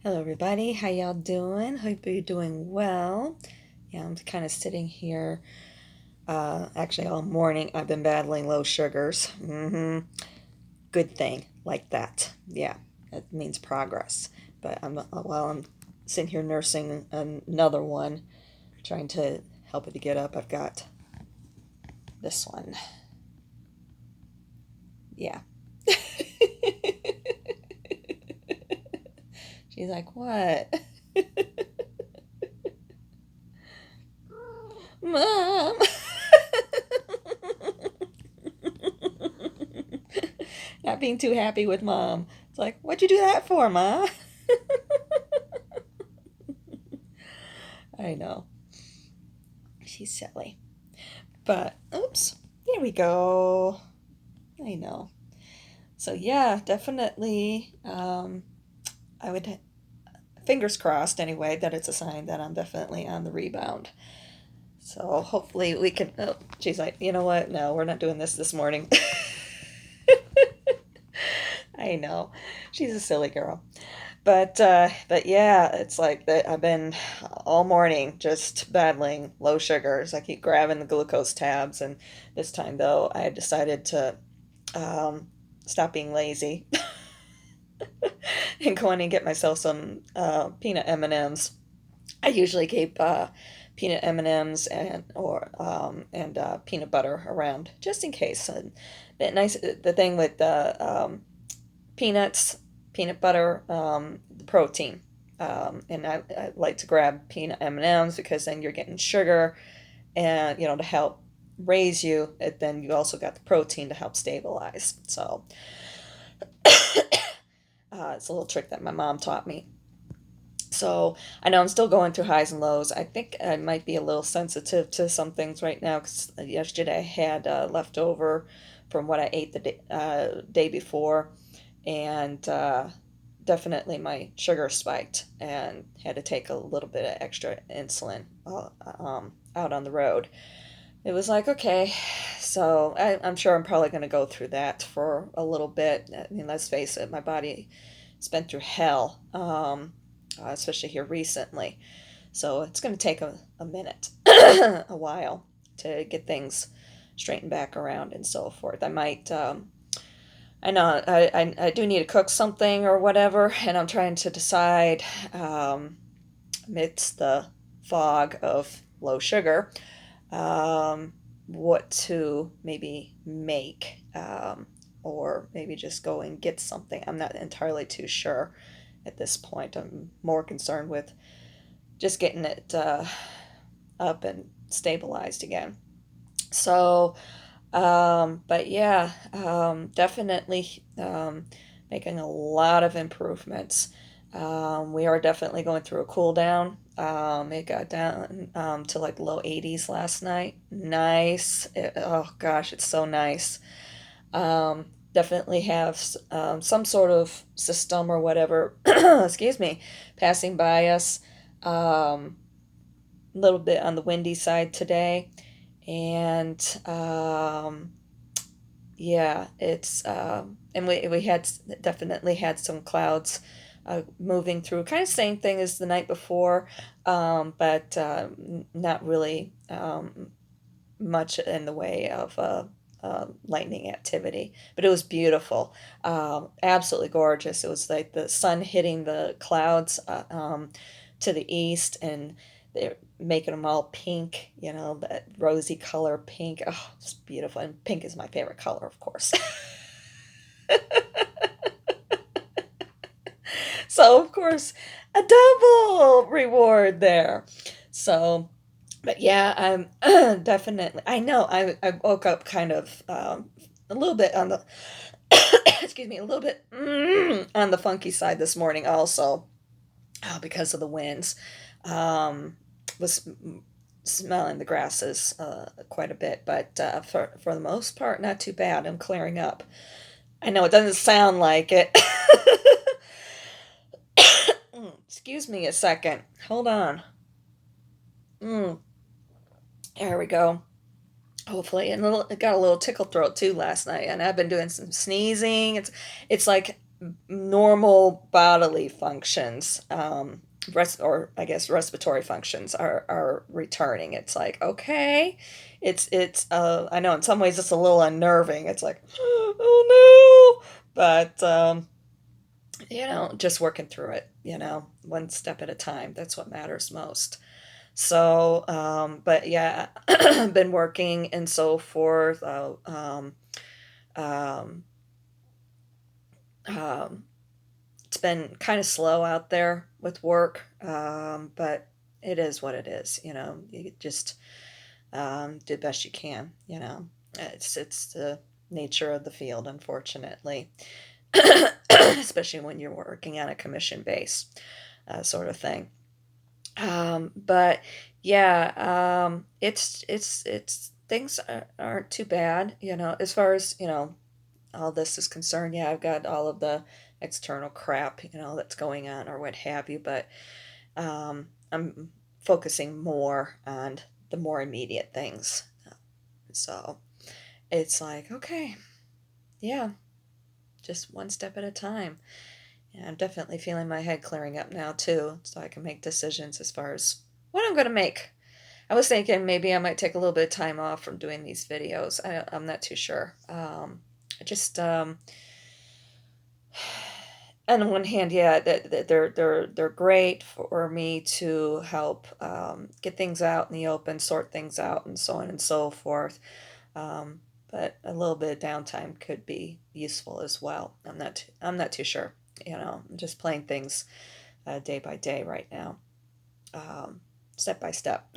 Hello, everybody. How y'all doing? Hope you're doing well. Yeah, I'm kind of sitting here. Actually, all morning I've been battling low sugars. Good thing, like that. Yeah, it means progress. But while I'm sitting here nursing another one, trying to help it to get up, I've got this one. Yeah. She's like, what? Mom. Not being too happy with mom. It's like, what'd you do that for, ma? I know. She's silly. But, oops. Here we go. I know. So, yeah, definitely. I would, fingers crossed anyway, that it's a sign that I'm definitely on the rebound. So, hopefully, we can. Oh, she's like, you know what? No, we're not doing this morning. I know. She's a silly girl. But yeah, it's like that. I've been all morning just battling low sugars. I keep grabbing the glucose tabs, and this time though, I decided to um, stop being lazy and go in and get myself some peanut M&Ms. I usually keep peanut M&Ms and peanut butter around just in case. And the thing with peanuts, peanut butter, the protein. And I like to grab peanut M&Ms because then you're getting sugar and to help raise you. And then you also got the protein to help stabilize. So it's a little trick that my mom taught me. So I know I'm still going through highs and lows. I think I might be a little sensitive to some things right now because yesterday I had leftover from what I ate the day before, and definitely my sugar spiked and had to take a little bit of extra insulin out on the road. It was like, okay, so I'm sure I'm probably going to go through that for a little bit. I mean, let's face it, my body has been through hell, especially here recently. So it's going to take a minute, a while to get things straightened back around and so forth. I know I do need to cook something or whatever, and I'm trying to decide amidst the fog of low sugar um, what to maybe make or maybe just go and get something. I'm not entirely too sure at this point. I'm more concerned with just getting it up and stabilized again. So, but yeah, definitely making a lot of improvements. We are definitely going through a cool down. It got down to like low 80s last night. Nice. Oh gosh, it's so nice. Definitely have some sort of system or whatever, excuse me, passing by us. A little bit on the windy side today. And yeah, and we had definitely had some clouds moving through. Kind of same thing as the night before, but not really much in the way of lightning activity. But it was beautiful, absolutely gorgeous. It was like the sun hitting the clouds to the east, and they're making them all pink, that rosy color pink. Oh, it's beautiful. And pink is my favorite color, of course. So, of course, a double reward there. So, but yeah, I'm definitely, I know I woke up kind of a little bit on the, excuse me, a little bit on the funky side this morning also, because of the winds. Was smelling the grasses quite a bit, but for the most part, not too bad. I'm clearing up. I know it doesn't sound like it. Excuse me a second. Hold on. Mm, there we go. Hopefully, and it got a little tickle throat too last night, and I've been doing some sneezing. It's like normal bodily functions, or I guess respiratory functions are returning. It's like, okay, I know in some ways it's a little unnerving. It's like, oh no, but just working through it, one step at a time. That's what matters most. So, but yeah, been working and so forth. Um, um, it's been kind of slow out there with work, but it is what it is. You just do the best you can. It's the nature of the field, unfortunately, especially when you're working on a commission base, sort of thing. But yeah, it's things aren't too bad, as far as all this is concerned. Yeah, I've got all of the external crap, that's going on or what have you, but I'm focusing more on the more immediate things. So it's like, okay, yeah, just one step at a time. Yeah, I'm definitely feeling my head clearing up now too, so I can make decisions as far as what I'm going to make. I was thinking maybe I might take a little bit of time off from doing these videos. I'm not too sure. I just on the one hand, yeah, that they're great for me to help get things out in the open, sort things out, and so on and so forth. Um, but a little bit of downtime could be useful as well. I'm not too sure. I'm just playing things day by day right now, step by step.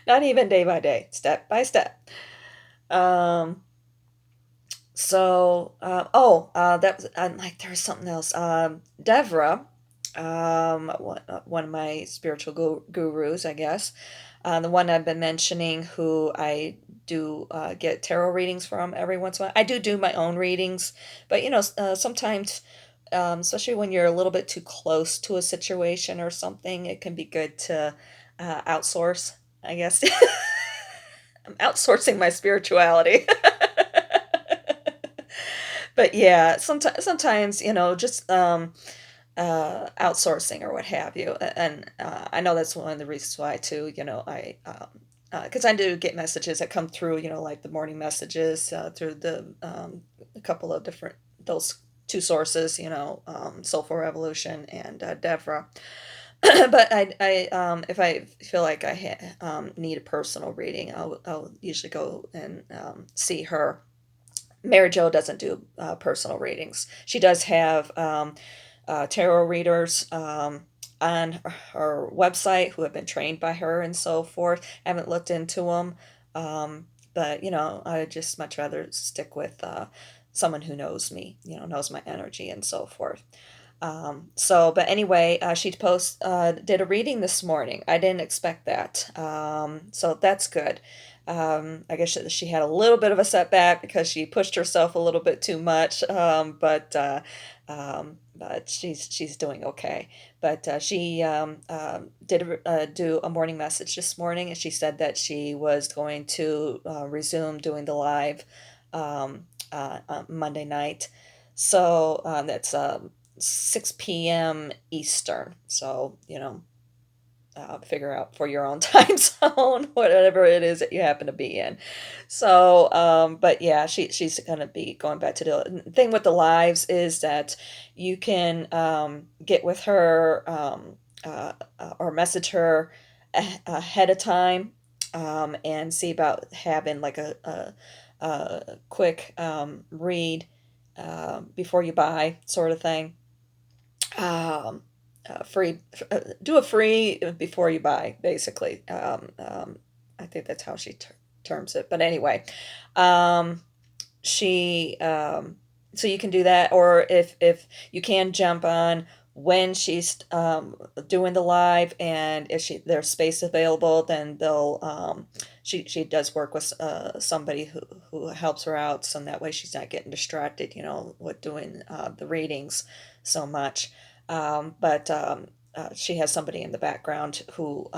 Not even day by day, step by step. Um, that was, like, there was something else. Devra, one of my spiritual gurus, I guess, the one I've been mentioning, who I do get tarot readings from every once in a while. I do my own readings, but sometimes, especially when you're a little bit too close to a situation or something, it can be good to outsource, I guess. I'm outsourcing my spirituality. But yeah, sometimes, just outsourcing or what have you. And I know that's one of the reasons why too. Because I do get messages that come through, like the morning messages through the a couple of different those two sources, Soulful Revolution and Devra. But if I feel like I need a personal reading, I'll usually go and see her. Mary Jo doesn't do personal readings. She does have tarot readers on her website who have been trained by her and so forth. I haven't looked into them, but I just much rather stick with someone who knows me, knows my energy and so forth. But anyway, she did a reading this morning. I didn't expect that. So that's good. I guess she had a little bit of a setback because she pushed herself a little bit too much. But she's doing okay. But she did do a morning message this morning, and she said that she was going to resume doing the live Monday night. So that's 6 p.m. Eastern. So, figure out for your own time zone, whatever it is that you happen to be in. So, but yeah, she's going to be going back to the thing with the lives is that you can get with her or message her ahead of time and see about having like a quick read before you buy sort of thing. Free, do a free before you buy, basically. I think that's how she terms it. But anyway, um, she so you can do that, or if you can jump on when she's doing the live, and if there's space available, then they'll she does work with somebody who helps her out, so that way she's not getting distracted, with doing the readings so much. But she has somebody in the background who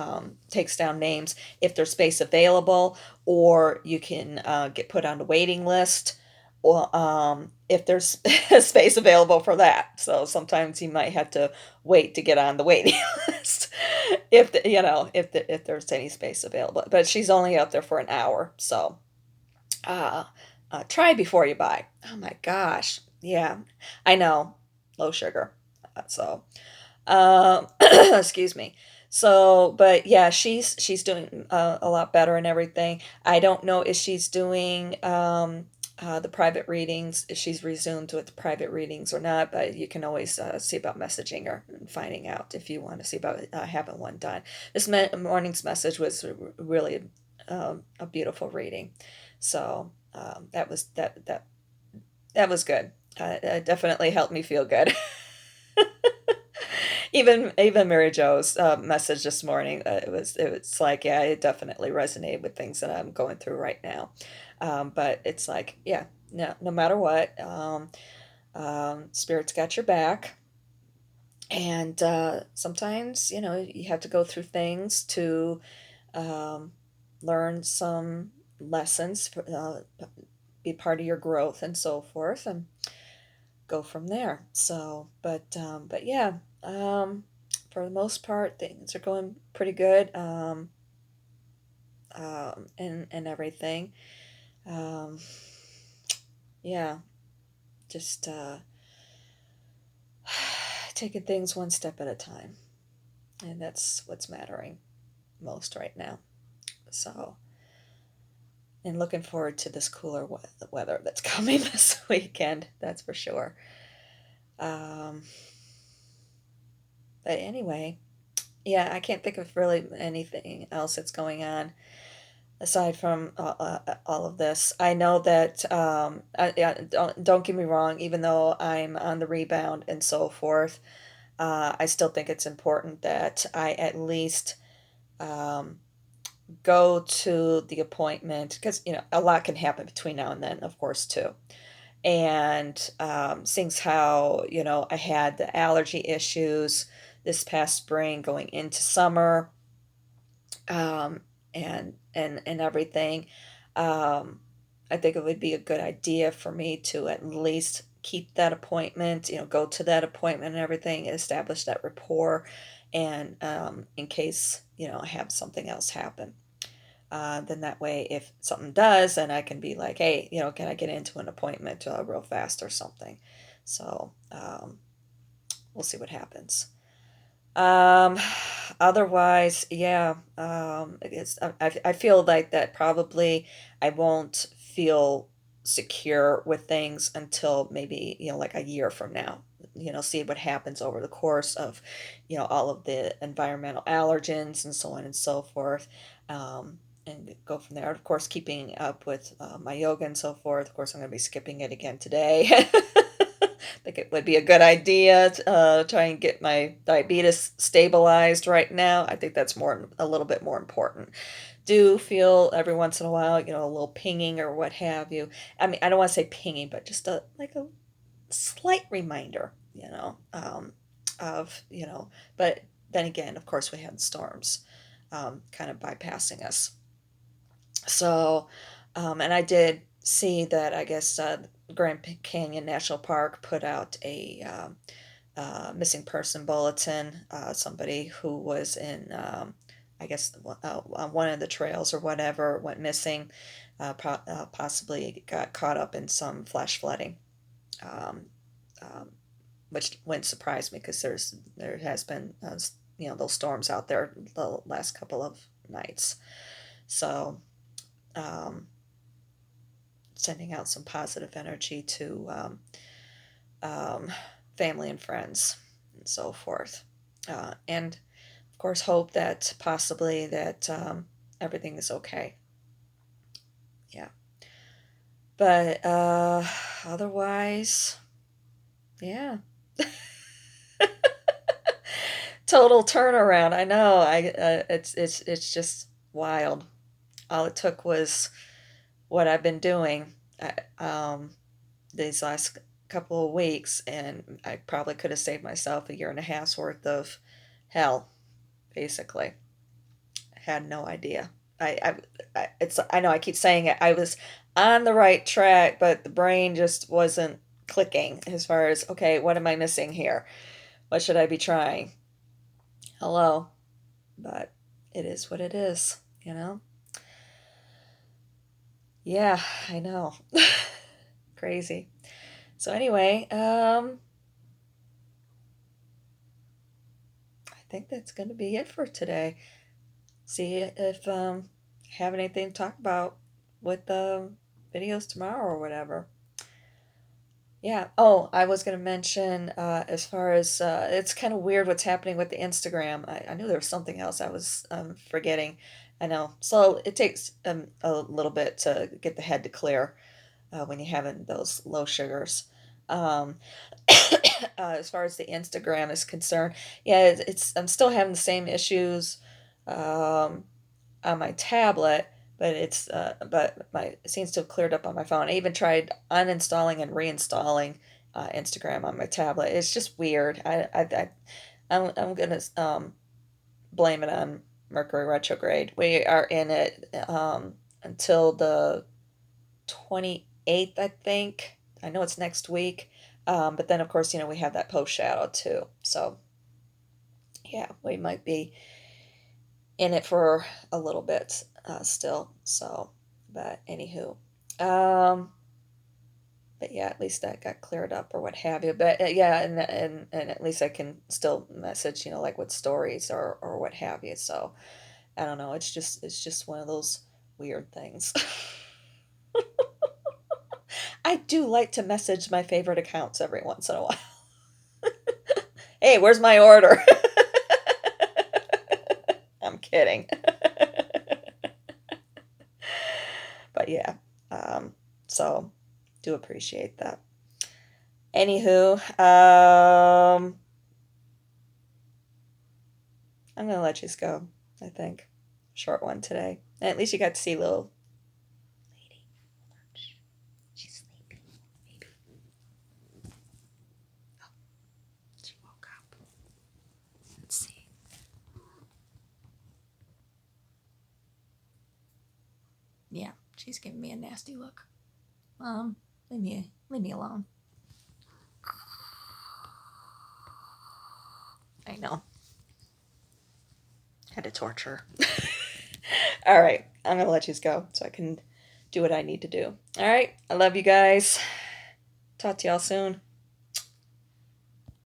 takes down names if there's space available, or you can get put on the waiting list. Well, if there's space available for that. So sometimes you might have to wait to get on the waiting list if if there's any space available. But she's only out there for an hour, so uh, try before you buy. Oh my gosh, yeah, I know, low sugar. So excuse me. So, but yeah, she's doing a lot better and everything. I don't know if she's doing the private readings, if she's resumed with the private readings or not, but you can always see about messaging her and finding out if you want to see about having one done. This morning's message was really a beautiful reading, so that was good. It definitely helped me feel good. Even Mary Jo's message this morning, it was like, yeah, it definitely resonated with things that I'm going through right now. But it's like, yeah, no matter what, spirit's got your back, and sometimes you have to go through things to um, learn some lessons, be part of your growth and so forth, and go from there. So, but yeah, for the most part, things are going pretty good, and everything. Um, yeah, just taking things one step at a time, and that's what's mattering most right now. So, and looking forward to this cooler weather that's coming this weekend. That's for sure. Um, but anyway, yeah, I can't think of really anything else that's going on aside from all of this. I know that yeah, don't get me wrong. Even though I'm on the rebound and so forth, I still think it's important that I at least um, go to the appointment because a lot can happen between now and then, of course, too. And seeing how I had the allergy issues this past spring going into summer, um, and everything. Um, I think it would be a good idea for me to at least keep that appointment, go to that appointment and everything, establish that rapport, and in case I have something else happen. Then that way, if something does, then I can be like, hey, can I get into an appointment real fast or something? So we'll see what happens. Um, otherwise, yeah, I feel like that probably I won't feel secure with things until maybe, like a year from now. See what happens over the course of, all of the environmental allergens and so on and so forth. And go from there. Of course, keeping up with my yoga and so forth. Of course, I'm going to be skipping it again today. Think it would be a good idea to try and get my diabetes stabilized right now. I think that's a little bit more important. Do feel every once in a while, a little pinging or what have you. I mean, I don't want to say pinging, but just a slight reminder, of, but then again, of course, we had storms kind of bypassing us. So, and I did see that I guess Grand Canyon National Park put out a missing person bulletin. Somebody who was in, I guess, on one of the trails or whatever went missing, possibly got caught up in some flash flooding, um, um, which wouldn't surprise me because there has been those storms out there the last couple of nights. So. Um, Sending out some positive energy to um, family and friends and so forth. And of course, hope that possibly that everything is okay. Yeah. But otherwise, yeah. Total turnaround. I know. It's just wild. All it took was what I've been doing. Um, these last couple of weeks, and I probably could have saved myself a year and a half's worth of hell, basically. I had no idea. I know I keep saying it. on the right track, but the brain just wasn't clicking as far as, okay, what am I missing here? What should I be trying? Hello. But it is what it is, you know? Yeah, I know. Crazy. So anyway, I think that's going to be it for today. See if have anything to talk about with the videos tomorrow or whatever. Yeah. Oh, I was going to mention as far as it's kind of weird what's happening with the Instagram. I knew there was something else I was forgetting. I know. So it takes a little bit to get the head to clear when you're having those low sugars. Um, as far as the Instagram is concerned, yeah, it's I'm still having the same issues on my tablet, but it seems to have cleared up on my phone. I even tried uninstalling and reinstalling Instagram on my tablet. It's just weird. I'm gonna blame it on Mercury retrograde. We are in it until the 28th, I think. I know it's next week. But then, of course, we have that post shadow too. So, yeah, we might be in it for a little bit still. So, but anywho, um, but yeah, at least that got cleared up or what have you. But yeah, and at least I can still message, like with stories or what have you. So I don't know. It's just one of those weird things. I do like to message my favorite accounts every once in a while. Hey, where's my order? I'm kidding. But yeah, so do appreciate that. Anywho, I'm gonna let you go. I think short one today. And at least you got to see little lady. She's sleeping. Maybe she woke up. Let's see. Yeah, she's giving me a nasty look. Leave me alone. I know. Had to torture. All right, I'm gonna let you go so I can do what I need to do. All right, I love you guys. Talk to y'all soon.